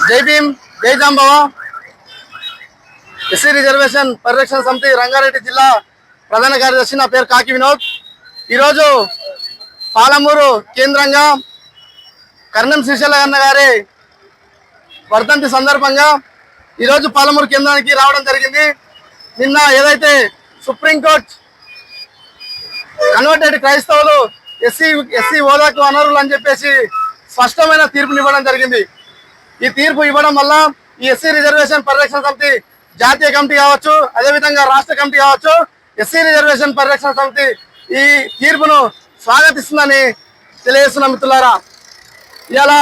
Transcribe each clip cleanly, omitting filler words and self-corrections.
జై భీమ్, జై Jambava. SC reservation పరిరక్షణ సమితి రంగారెడ్డి జిల్లా ప్రధాన కార్యదర్శి. నా పేరు కాకి వినోద్. ఈరోజు పాలమూరు కేంద్రంగా కర్ణం శ్రీశైల అన్న గారి వర్ధంతి సందర్భంగా ఈరోజు పాలమూరు కేంద్రానికి రావడం జరిగింది. నిన్న ఏదైతే సుప్రీంకోర్టు కన్వర్టెడ్ క్రైస్తవులు ఎస్సీ హోదాకు అనర్హులు అని చెప్పేసి స్పష్టమైన తీర్పునివ్వడం జరిగింది. ఈ తీర్పు ఇవ్వడం వల్ల ఈ ఎస్సీ రిజర్వేషన్ పరిరక్షణ సమితి జాతీయ కమిటీ కావచ్చు, అదేవిధంగా రాష్ట్ర కమిటీ కావచ్చు, ఎస్సీ రిజర్వేషన్ పరిరక్షణ సమితి ఈ తీర్పును స్వాగతిస్తుందని తెలియజేస్తున్న మిత్రులారా. ఇలా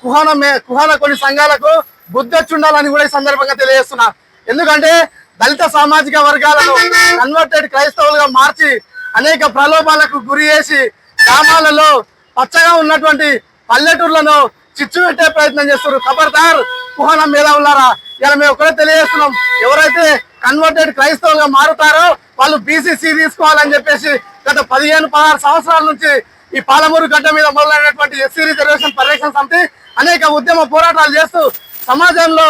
కుహాన కొన్ని సంఘాలకు బుద్ధి ఉండాలని కూడా ఈ సందర్భంగా తెలియజేస్తున్నా. ఎందుకంటే దళిత సామాజిక వర్గాలను కన్వర్టెడ్ క్రైస్తవులుగా మార్చి అనేక ప్రలోభాలకు గురి చేసి గ్రామాలలో పచ్చగా ఉన్నటువంటి పల్లెటూర్లను చిచ్చు పెట్టే ప్రయత్నం చేస్తున్నారు. ఖబర్దార్ కుహాన మీద ఉన్నారా. ఇలా మేము ఒకటే తెలియజేస్తున్నాం, ఎవరైతే కన్వర్టెడ్ క్రైస్తవులుగా మారుతారో వాళ్ళు బీసీసీ తీసుకోవాలని చెప్పేసి గత 15-16 సంవత్సరాల నుంచి ఈ పాలమూరు గడ్డ మీద మొదలైనటువంటి ఎస్సీ రిజర్వేషన్ పరిరక్షణ సమితి అనేక ఉద్యమ పోరాటాలు చేస్తూ సమాజంలో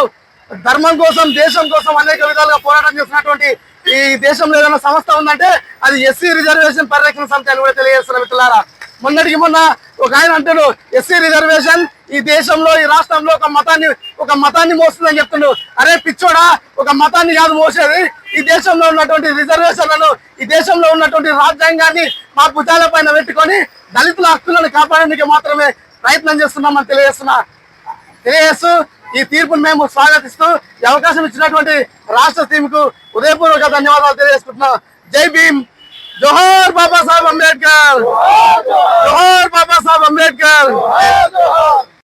ధర్మం కోసం, దేశం కోసం అనేక విధాలుగా పోరాటం చేస్తున్నటువంటి ఈ దేశంలో ఏదైనా సంస్థ ఉందంటే అది ఎస్సీ రిజర్వేషన్ పరిరక్షణ సమితి అని కూడా తెలియజేస్తున్న మిత్రులారా. మొన్నటికి మొన్న ఒక ఆయన అంటాడు, ఎస్సీ రిజర్వేషన్ ఈ దేశంలో, ఈ రాష్ట్రంలో ఒక మతాన్ని మోస్తుందని చెప్తుండు. అరే పిచ్చోడా, ఒక మతాన్ని కాదు మోసేది, ఈ దేశంలో ఉన్నటువంటి రిజర్వేషన్లను, ఈ దేశంలో ఉన్నటువంటి రాజ్యాంగాన్ని మా భుజాల పైన పెట్టుకొని దళితుల హక్కులను కాపాడడానికి మాత్రమే ప్రయత్నం చేస్తున్నామని తెలియజేస్తూ ఈ తీర్పును మేము స్వాగతిస్తూ ఈ అవకాశం ఇచ్చినటువంటి రాష్ట్ర టీంకు ఉదయపూర్వక ధన్యవాదాలు తెలియజేసుకుంటున్నాం. జై భీమ్, జోహార్ బాబా సాహెబ్ అంబేద్కర్, జోహార్ బాబా సాహెబ్ అంబేద్కర్.